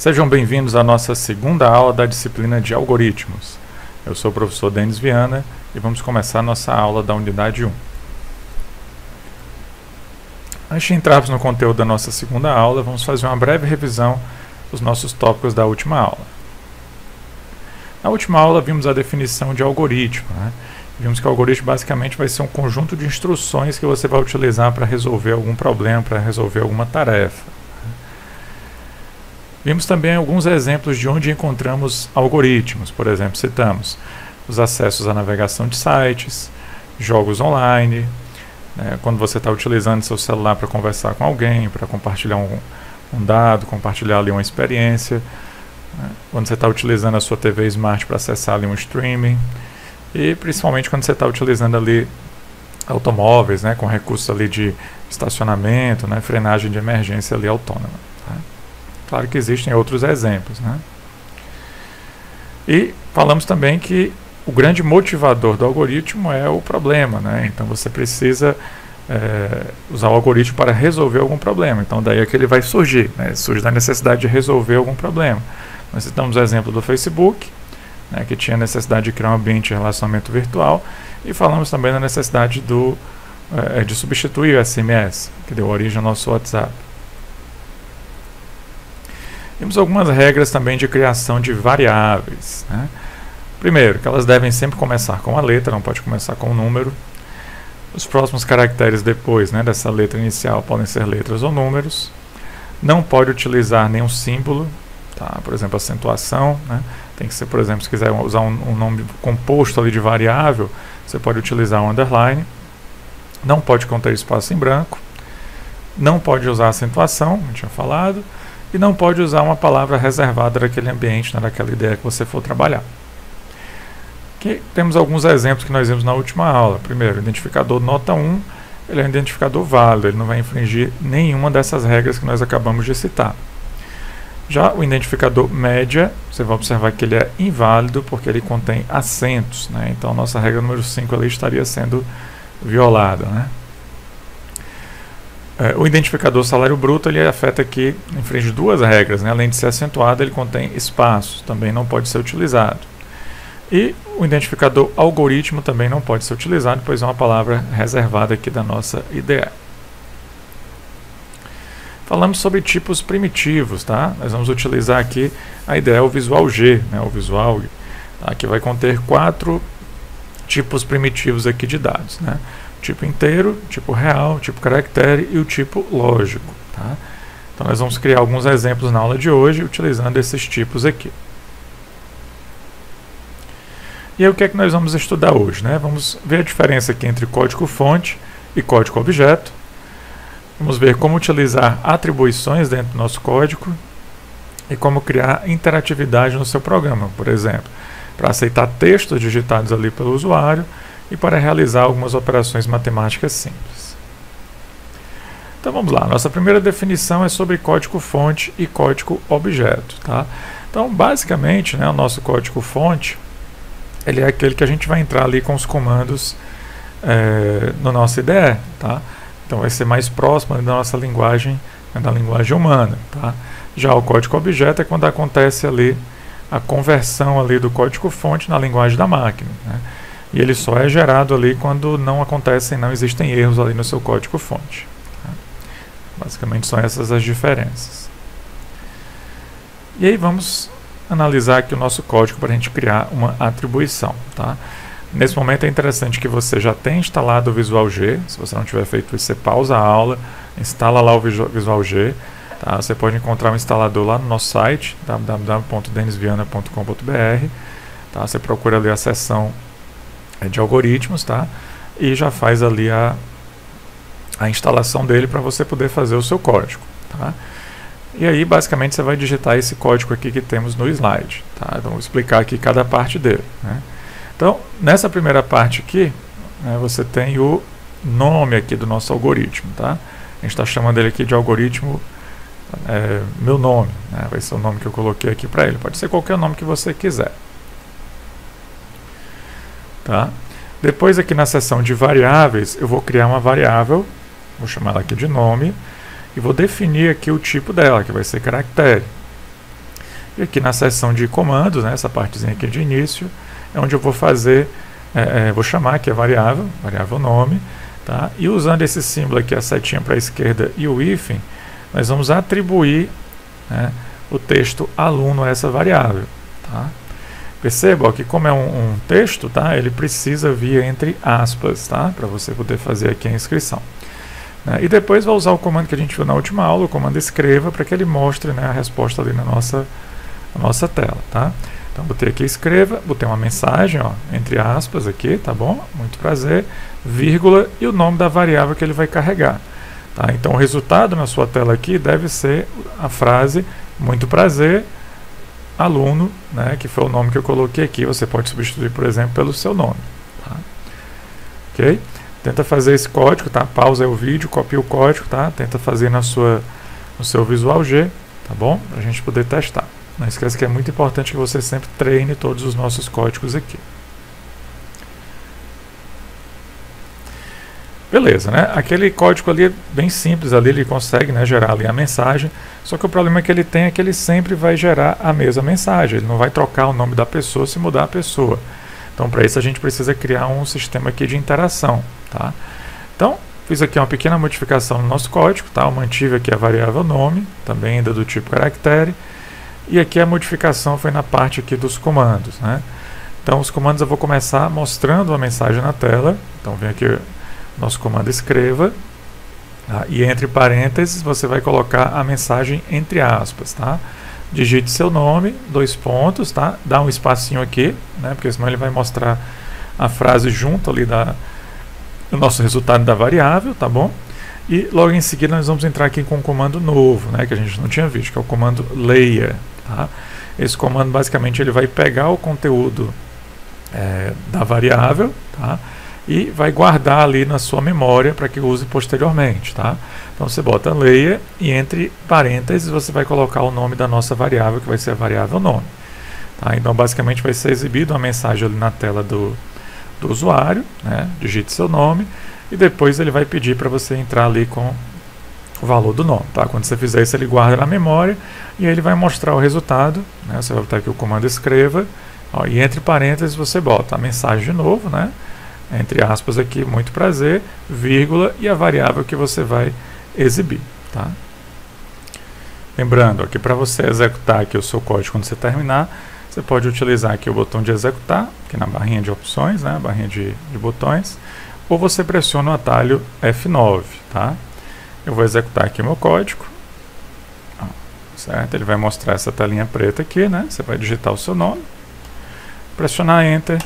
Sejam bem-vindos à nossa segunda aula da disciplina de algoritmos. Eu sou o professor Denis Viana e vamos começar a nossa aula da unidade 1. Antes de entrarmos no conteúdo da nossa segunda aula, vamos fazer uma breve revisão dos nossos tópicos da última aula. Na última aula vimos a definição de algoritmo, Vimos que o algoritmo basicamente vai ser um conjunto de instruções que você vai utilizar para resolver algum problema, para resolver alguma tarefa. Vimos também alguns exemplos de onde encontramos algoritmos. Por exemplo, citamos os acessos à navegação de sites, jogos online, quando você está utilizando seu celular para conversar com alguém, para compartilhar um dado, compartilhar ali uma experiência, quando você está utilizando a sua TV Smart para acessar ali um streaming, e principalmente quando você está utilizando ali automóveis, com recursos ali de estacionamento, frenagem de emergência ali autônoma. Claro que existem outros exemplos, E falamos também que o grande motivador do algoritmo é o problema, Então você precisa usar o algoritmo para resolver algum problema. Então daí é que ele vai surgir, Surge da necessidade de resolver algum problema. Nós citamos o exemplo do Facebook, que tinha a necessidade de criar um ambiente de relacionamento virtual, e falamos também da necessidade de substituir o SMS, que deu origem ao nosso WhatsApp. Temos algumas regras também de criação de variáveis. Primeiro, que elas devem sempre começar com a letra, não pode começar com um número. Os próximos caracteres depois dessa letra inicial podem ser letras ou números. Não pode utilizar nenhum símbolo, por exemplo, acentuação. Tem que ser, por exemplo, se quiser usar um nome composto ali de variável, você pode utilizar um underline. Não pode conter espaço em branco. Não pode usar acentuação, como eu tinha falado. E não pode usar uma palavra reservada daquele ambiente, daquela ideia que você for trabalhar. Aqui temos alguns exemplos que nós vimos na última aula. Primeiro, o identificador nota 1, ele é um identificador válido, ele não vai infringir nenhuma dessas regras que nós acabamos de citar. Já o identificador média, você vai observar que ele é inválido porque ele contém acentos, Então a nossa regra número 5 ali estaria sendo violada, O identificador salário bruto, ele afeta aqui, infringe duas regras, Além de ser acentuado, ele contém espaços, também não pode ser utilizado. E o identificador algoritmo também não pode ser utilizado, pois é uma palavra reservada aqui da nossa IDE. Falamos sobre tipos primitivos, Nós vamos utilizar aqui a ideia, o visual G, o visual, que vai conter 4 tipos primitivos aqui de dados, Tipo inteiro, tipo real, tipo caractere e o tipo lógico. Então nós vamos criar alguns exemplos na aula de hoje utilizando esses tipos aqui. E aí o que é que nós vamos estudar hoje? Vamos ver a diferença aqui entre código-fonte e código-objeto. Vamos ver como utilizar atribuições dentro do nosso código e como criar interatividade no seu programa, por exemplo, para aceitar textos digitados ali pelo usuário e para realizar algumas operações matemáticas simples. Então vamos lá, nossa primeira definição é sobre código-fonte e código-objeto. Então basicamente, o nosso código-fonte ele é aquele que a gente vai entrar ali com os comandos no nosso IDE. Então vai ser mais próximo da nossa linguagem, da linguagem humana. Já o código-objeto é quando acontece ali a conversão ali do código-fonte na linguagem da máquina. E ele só é gerado ali quando não existem erros ali no seu código-fonte. Basicamente são essas as diferenças. E aí vamos analisar aqui o nosso código para a gente criar uma atribuição. Nesse momento é interessante que você já tenha instalado o Visual G. Se você não tiver feito isso, você pausa a aula, instala lá o Visual G. Você pode encontrar um instalador lá no nosso site, www.denisviana.com.br. Você procura ali a seção de algoritmos, e já faz ali a instalação dele para você poder fazer o seu código. E aí basicamente você vai digitar esse código aqui que temos no slide. Então vou explicar aqui cada parte dele. Então nessa primeira parte aqui, você tem o nome aqui do nosso algoritmo. A gente está chamando ele aqui de algoritmo meu nome, vai ser o nome que eu coloquei aqui para ele. Pode ser qualquer nome que você quiser. Depois aqui na seção de variáveis, eu vou criar uma variável, vou chamar ela aqui de nome, e vou definir aqui o tipo dela, que vai ser caractere. E aqui na seção de comandos, né, essa partezinha aqui de início, é onde eu vou fazer, vou chamar aqui a variável nome, tá? E usando esse símbolo aqui, a setinha para a esquerda e o hífen, nós vamos atribuir, né, o texto aluno a essa variável, tá? Perceba ó, que como é um texto, tá, ele precisa vir entre aspas, tá, para você poder fazer aqui a inscrição. E depois vai usar o comando que a gente viu na última aula, o comando escreva, para que ele mostre, né, a resposta ali na nossa tela, tá? Então botei aqui escreva, botei uma mensagem, ó, entre aspas aqui, tá bom? Muito prazer, vírgula e o nome da variável que ele vai carregar, tá? Então o resultado na sua tela aqui deve ser a frase muito prazer, aluno, né, que foi o nome que eu coloquei aqui. Você pode substituir, por exemplo, pelo seu nome, tá? Ok? Tenta fazer esse código, tá? Pausa aí o vídeo, copia o código, tá? Tenta fazer no seu Visual G, tá bom? Para a gente poder testar. Não esqueça que é muito importante que você sempre treine todos os nossos códigos aqui. Beleza, né? Aquele código ali é bem simples, ali ele consegue, né, gerar ali a mensagem, só que o problema que ele tem é que ele sempre vai gerar a mesma mensagem, ele não vai trocar o nome da pessoa se mudar a pessoa. Então, para isso a gente precisa criar um sistema aqui de interação, tá? Então, fiz aqui uma pequena modificação no nosso código, tá? Eu mantive aqui a variável nome, também ainda do tipo caractere, e aqui a modificação foi na parte aqui dos comandos, né? Então, os comandos eu vou começar mostrando a mensagem na tela. Então, vem aqui nosso comando escreva, tá? E entre parênteses você vai colocar a mensagem entre aspas, tá? Digite seu nome, 2 pontos, tá? Dá um espacinho aqui, né? Porque senão ele vai mostrar a frase junto ali do nosso resultado da variável, tá bom? E logo em seguida nós vamos entrar aqui com um comando novo, né? Que a gente não tinha visto, que é o comando leia, tá? Esse comando basicamente ele vai pegar o conteúdo da variável, tá? E vai guardar ali na sua memória para que use posteriormente, tá? Então você bota leia e entre parênteses você vai colocar o nome da nossa variável, que vai ser a variável nome, tá? Então basicamente vai ser exibida uma mensagem ali na tela do usuário, né? Digite seu nome e depois ele vai pedir para você entrar ali com o valor do nome, tá? Quando você fizer isso ele guarda na memória e aí ele vai mostrar o resultado, né? Você vai botar aqui o comando escreva, ó, e entre parênteses você bota a mensagem de novo, né? Entre aspas aqui, muito prazer, vírgula e a variável que você vai exibir, tá? Lembrando que para você executar aqui o seu código quando você terminar, você pode utilizar aqui o botão de executar, aqui na barrinha de opções, né, barrinha de botões, ou você pressiona o atalho F9, tá? Eu vou executar aqui o meu código, certo? Ele vai mostrar essa telinha preta aqui, né? Você vai digitar o seu nome, pressionar Enter,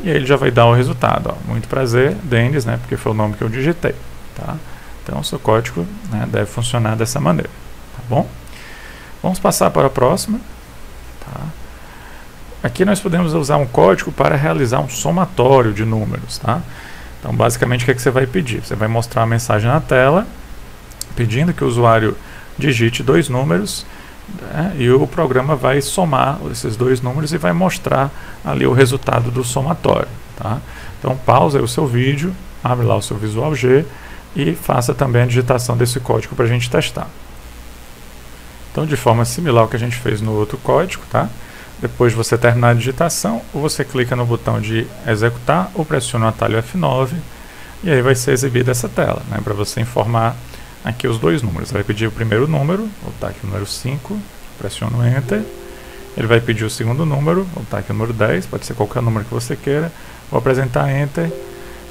e aí ele já vai dar o resultado, ó. Muito prazer, Denis, né? Porque foi o nome que eu digitei, tá? Então o seu código, né, deve funcionar dessa maneira, tá bom? Vamos passar para a próxima, tá? Aqui nós podemos usar um código para realizar um somatório de números, tá? Então basicamente o que é que você vai pedir? Você vai mostrar a mensagem na tela, pedindo que o usuário digite 2 números, né, e o programa vai somar esses 2 números e vai mostrar ali o resultado do somatório, tá? Então pausa aí o seu vídeo, abre lá o seu Visual G e faça também a digitação desse código para a gente testar. Então de forma similar ao que a gente fez no outro código, tá? Depois de você terminar a digitação, ou você clica no botão de executar ou pressiona o atalho F9 e aí vai ser exibida essa tela, né, para você informar aqui os 2 números. Ele vai pedir o primeiro número, vou botar aqui o número 5, pressiono Enter. Ele vai pedir o segundo número, vou botar aqui o número 10, pode ser qualquer número que você queira. Vou apresentar Enter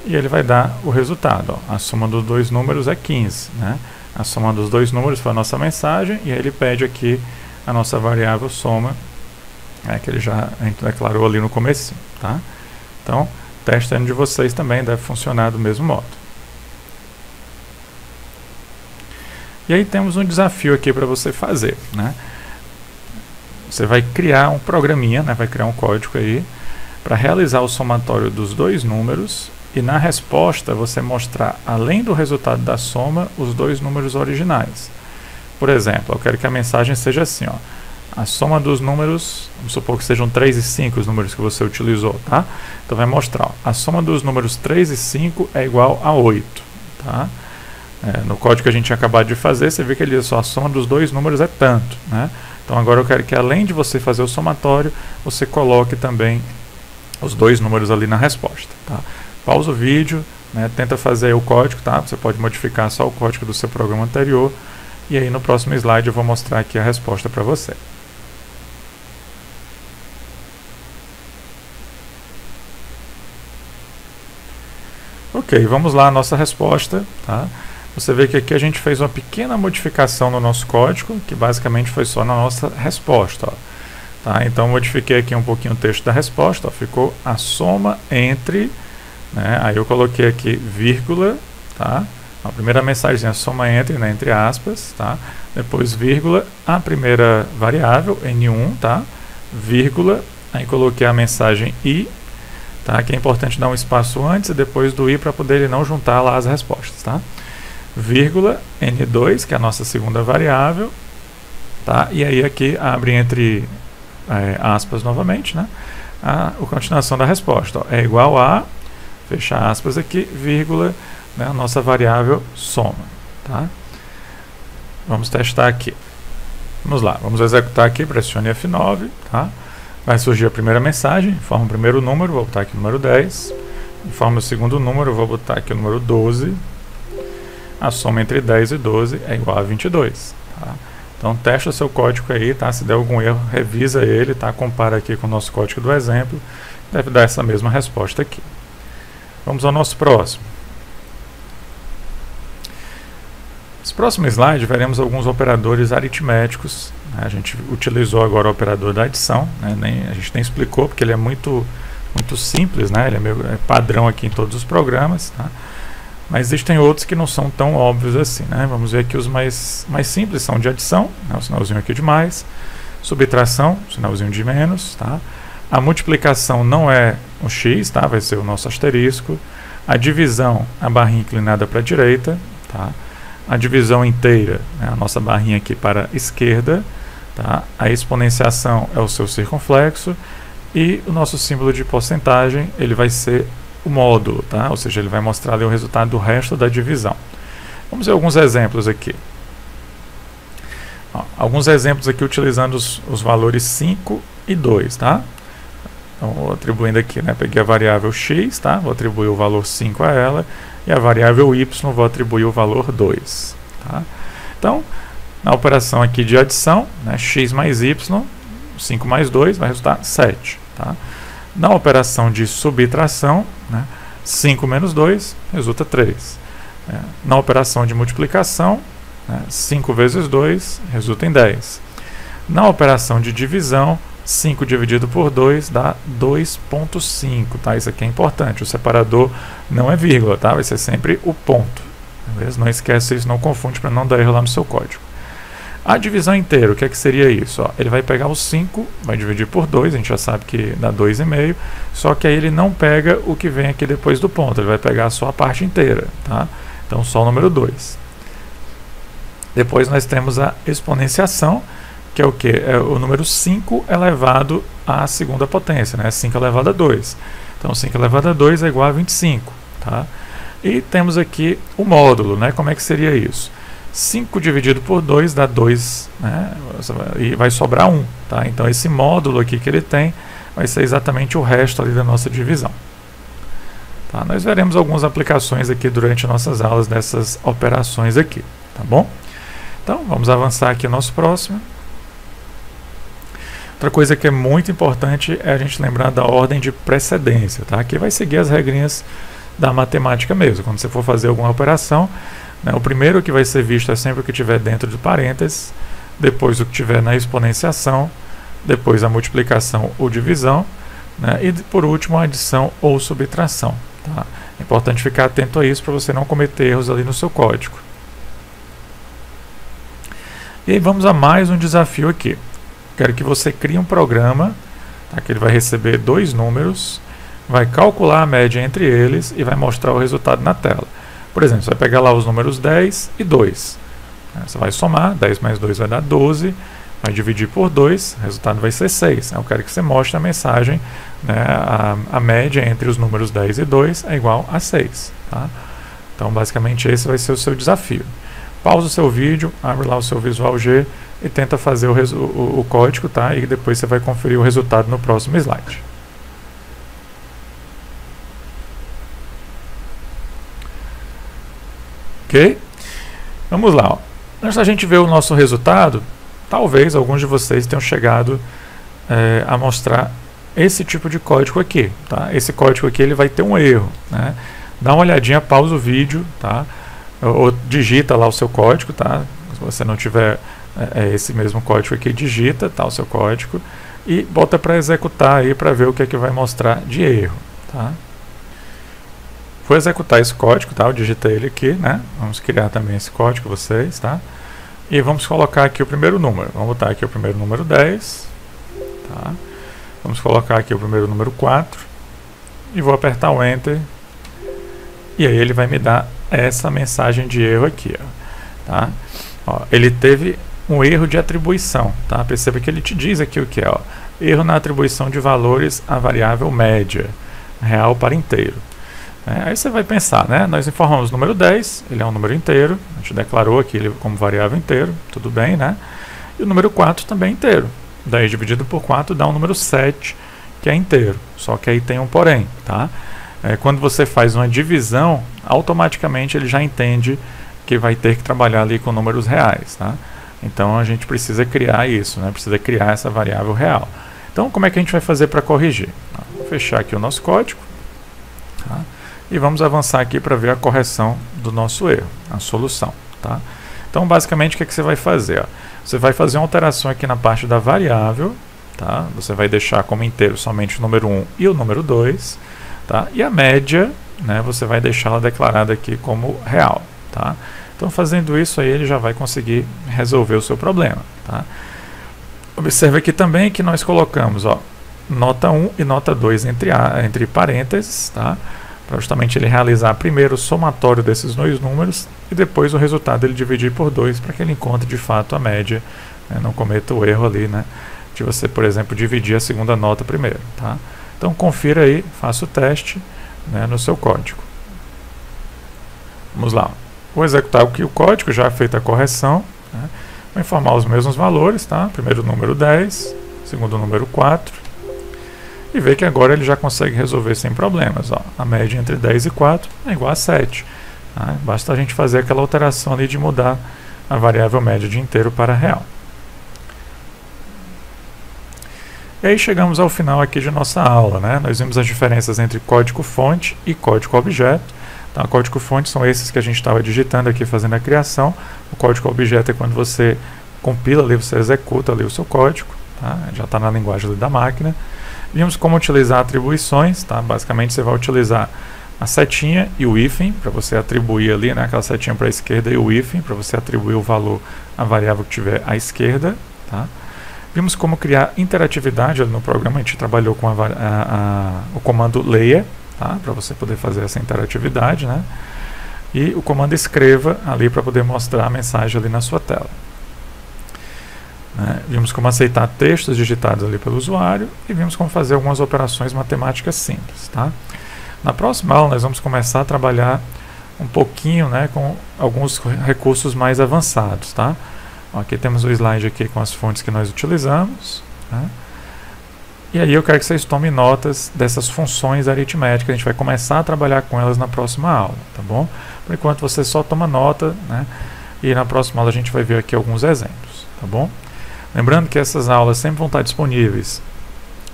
e ele vai dar o resultado, ó. A soma dos 2 números é 15, né? A soma dos 2 números foi a nossa mensagem e aí ele pede aqui a nossa variável soma, que ele já declarou ali no começo, tá? Então, o teste de vocês também deve funcionar do mesmo modo. E aí temos um desafio aqui para você fazer, né? Você vai criar um programinha, né? Vai criar um código aí para realizar o somatório dos 2 números e na resposta você mostrar, além do resultado da soma, os 2 números originais. Por exemplo, eu quero que a mensagem seja assim, ó. A soma dos números, vamos supor que sejam 3 e 5 os números que você utilizou, tá? Então vai mostrar, ó, a soma dos números 3 e 5 é igual a 8, tá? No código que a gente tinha acabado de fazer, você vê que ele diz só a soma dos 2 números é tanto, né? Então agora eu quero que, além de você fazer o somatório, você coloque também os dois números ali na resposta. Tá? Pausa o vídeo, né, tenta fazer o código, tá? Você pode modificar só o código do seu programa anterior, e aí no próximo slide eu vou mostrar aqui a resposta para você. Ok, vamos lá a nossa resposta. Tá? Você vê que aqui a gente fez uma pequena modificação no nosso código, que basicamente foi só na nossa resposta. Ó. Tá? Então modifiquei aqui um pouquinho o texto da resposta, ó. Ficou a soma entre, né? Aí eu coloquei aqui vírgula, tá? A primeira mensagem a soma entre, né, entre aspas, tá? Depois vírgula, a primeira variável, N1, tá? Vírgula, aí coloquei a mensagem I, tá? Que é importante dar um espaço antes e depois do I para poder ele não juntar lá as respostas, tá? Vírgula, N2, que é a nossa segunda variável, tá? E aí aqui abre entre aspas novamente, né? A continuação da resposta, ó, é igual a, fecha aspas aqui, vírgula, né, a nossa variável soma, tá? Vamos testar aqui. Vamos lá, vamos executar aqui, pressione F9, tá? Vai surgir a primeira mensagem, informa o primeiro número, vou botar aqui o número 10. Informa o segundo número, vou botar aqui o número 12. A soma entre 10 e 12 é igual a 22. Tá? Então testa o seu código aí, tá? Se der algum erro, revisa ele, tá? Compara aqui com o nosso código do exemplo. Deve dar essa mesma resposta aqui. Vamos ao nosso próximo. Nesse próximo slide, veremos alguns operadores aritméticos. A gente utilizou agora o operador da adição, né? A gente nem explicou porque ele é muito simples, né? Ele é padrão aqui em todos os programas, tá? Mas existem outros que não são tão óbvios assim, né? Vamos ver aqui os mais simples são de adição, né? O sinalzinho aqui de mais, subtração, sinalzinho de menos, tá? A multiplicação não é um x, tá? Vai ser o nosso asterisco. A divisão, a barrinha inclinada para a direita, tá? A divisão inteira, né? A nossa barrinha aqui para a esquerda. Tá? A exponenciação é o seu circunflexo e o nosso símbolo de porcentagem ele vai ser o módulo, tá? Ou seja, ele vai mostrar ali o resultado do resto da divisão. Vamos ver alguns exemplos aqui. Ó, alguns exemplos aqui utilizando os valores 5 e 2. Tá? Então, vou atribuindo aqui, né? Peguei a variável x, tá? Vou atribuir o valor 5 a ela, e a variável y vou atribuir o valor 2. Tá? Então, na operação aqui de adição, né, x mais y, 5 mais 2 vai resultar 7. Tá? Na operação de subtração, né, 5 menos 2 resulta 3. Na operação de multiplicação, né, 5 vezes 2 resulta em 10. Na operação de divisão, 5 dividido por 2 dá 2,5. Tá? Isso aqui é importante, o separador não é vírgula, tá? Vai ser sempre o ponto. Beleza? Não esquece isso, não confunde para não dar erro lá no seu código. A divisão inteira, o que é que seria isso? Ó, ele vai pegar o 5, vai dividir por 2, a gente já sabe que dá 2,5, só que aí ele não pega o que vem aqui depois do ponto, ele vai pegar só a parte inteira, tá? Então só o número 2. Depois nós temos a exponenciação, que é o que? É o número 5 elevado à segunda potência, né? 5 elevado a 2. Então 5 elevado a 2 é igual a 25, tá? E temos aqui o módulo, né? Como é que seria isso? 5 dividido por 2 dá 2, né? E vai sobrar 1. Tá? Então esse módulo aqui que ele tem vai ser exatamente o resto ali da nossa divisão. Tá? Nós veremos algumas aplicações aqui durante nossas aulas dessas operações aqui. Tá bom? Então vamos avançar aqui no nosso próximo. Outra coisa que é muito importante é a gente lembrar da ordem de precedência. Tá? Aqui vai seguir as regrinhas da matemática mesmo. Quando você for fazer alguma operação, né, o primeiro que vai ser visto é sempre o que estiver dentro de parênteses, depois o que estiver na exponenciação, depois a multiplicação ou divisão, né, e por último a adição ou subtração. Tá? É importante ficar atento a isso para você não cometer erros ali no seu código. E aí vamos a mais um desafio aqui. Quero que você crie um programa, tá, que ele vai receber dois números, vai calcular a média entre eles e vai mostrar o resultado na tela. Por exemplo, você vai pegar lá os números 10 e 2. Você vai somar, 10 mais 2 vai dar 12, vai dividir por 2, o resultado vai ser 6. Eu quero que você mostre a mensagem, né, a média entre os números 10 e 2 é igual a 6. Tá? Então, basicamente, esse vai ser o seu desafio. pausa o seu vídeo, abre lá o seu Visual G e tenta fazer o código, tá? E depois você vai conferir o resultado no próximo slide. Ok? Vamos lá. Ó. Antes da gente ver o nosso resultado, talvez alguns de vocês tenham chegado a mostrar esse tipo de código aqui. Tá? Esse código aqui ele vai ter um erro. Né? Dá uma olhadinha, pausa o vídeo, tá? Ou digita lá o seu código. Tá? Se você não tiver esse mesmo código aqui, digita tá, o seu código e bota para executar aí para ver o que é que vai mostrar de erro. Tá? Vou executar esse código, tá? Eu digitei ele aqui, né? Vamos criar também esse código vocês, tá? E vamos colocar aqui o primeiro número. Vamos botar aqui o primeiro número 10, tá? Vamos colocar aqui o primeiro número 4 e vou apertar o Enter. E aí ele vai me dar essa mensagem de erro aqui, ó, tá? Ó, ele teve um erro de atribuição, tá? Perceba que ele te diz aqui o que é, ó, erro na atribuição de valores à variável média, real para inteiro. Aí você vai pensar, né? Nós informamos o número 10, ele é um número inteiro, a gente declarou aqui ele como variável inteiro, tudo bem, né? E o número 4 também é inteiro. 10 dividido por 4 dá um número 7, que é inteiro, só que aí tem um porém, tá? Quando você faz uma divisão, automaticamente ele já entende que vai ter que trabalhar ali com números reais, tá? Então a gente precisa criar isso, né? Precisa criar essa variável real. Então como é que a gente vai fazer para corrigir? Vou fechar aqui o nosso código, tá? E vamos avançar aqui para ver a correção do nosso erro, a solução. Tá? Então, basicamente, o que, é que você vai fazer? Ó? Você vai fazer uma alteração aqui na parte da variável. Tá? Você vai deixar como inteiro somente o número 1 e o número 2. Tá? E a média, né, você vai deixá-la declarada aqui como real. Tá? Então, fazendo isso, aí ele já vai conseguir resolver o seu problema. Tá? Observe aqui também que nós colocamos ó, nota 1 e nota 2 entre parênteses, tá? Para justamente ele realizar primeiro o somatório desses dois números e depois o resultado ele dividir por 2 para que ele encontre de fato a média, né, não cometa o erro ali, né, de você, por exemplo, dividir a segunda nota primeiro. Tá? Então confira aí, faça o teste, né, no seu código. Vamos lá. Vou executar aqui o código, já feita a correção. Né, vou informar os mesmos valores, tá? Primeiro número 10, segundo número 4. E ver que agora ele já consegue resolver sem problemas. Ó. A média entre 10 e 4 é igual a 7. Tá? Basta a gente fazer aquela alteração ali de mudar a variável média de inteiro para real. E aí chegamos ao final aqui de nossa aula. Né? Nós vimos as diferenças entre código-fonte e código-objeto. Tá? Código-fonte são esses que a gente estava digitando aqui fazendo a criação. O código-objeto é quando você compila ali, você executa ali o seu código. Tá? Já está na linguagem ali da máquina. Vimos como utilizar atribuições, tá? Basicamente você vai utilizar a setinha e o hífen para você atribuir ali, né, aquela setinha para a esquerda e o hífen para você atribuir o valor à variável que tiver à esquerda. Tá? Vimos como criar interatividade ali no programa, a gente trabalhou com o comando layer, tá? Para você poder fazer essa interatividade, né? E o comando escreva ali para poder mostrar a mensagem ali na sua tela. Vimos como aceitar textos digitados ali pelo usuário e vimos como fazer algumas operações matemáticas simples. Tá? Na próxima aula nós vamos começar a trabalhar um pouquinho, né, com alguns recursos mais avançados. Tá? Aqui temos o slide aqui com as fontes que nós utilizamos. Tá? E aí eu quero que vocês tomem notas dessas funções aritméticas. A gente vai começar a trabalhar com elas na próxima aula. Tá bom? Por enquanto você só toma nota, né, e na próxima aula a gente vai ver aqui alguns exemplos. Tá bom? Lembrando que essas aulas sempre vão estar disponíveis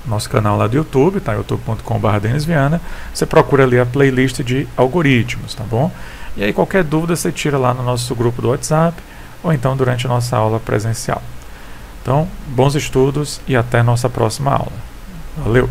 no nosso canal lá do YouTube, tá? youtube.com/DenisViana. Você procura ali a playlist de algoritmos, tá bom? E aí qualquer dúvida você tira lá no nosso grupo do WhatsApp ou então durante a nossa aula presencial. Então, bons estudos e até a nossa próxima aula. Valeu!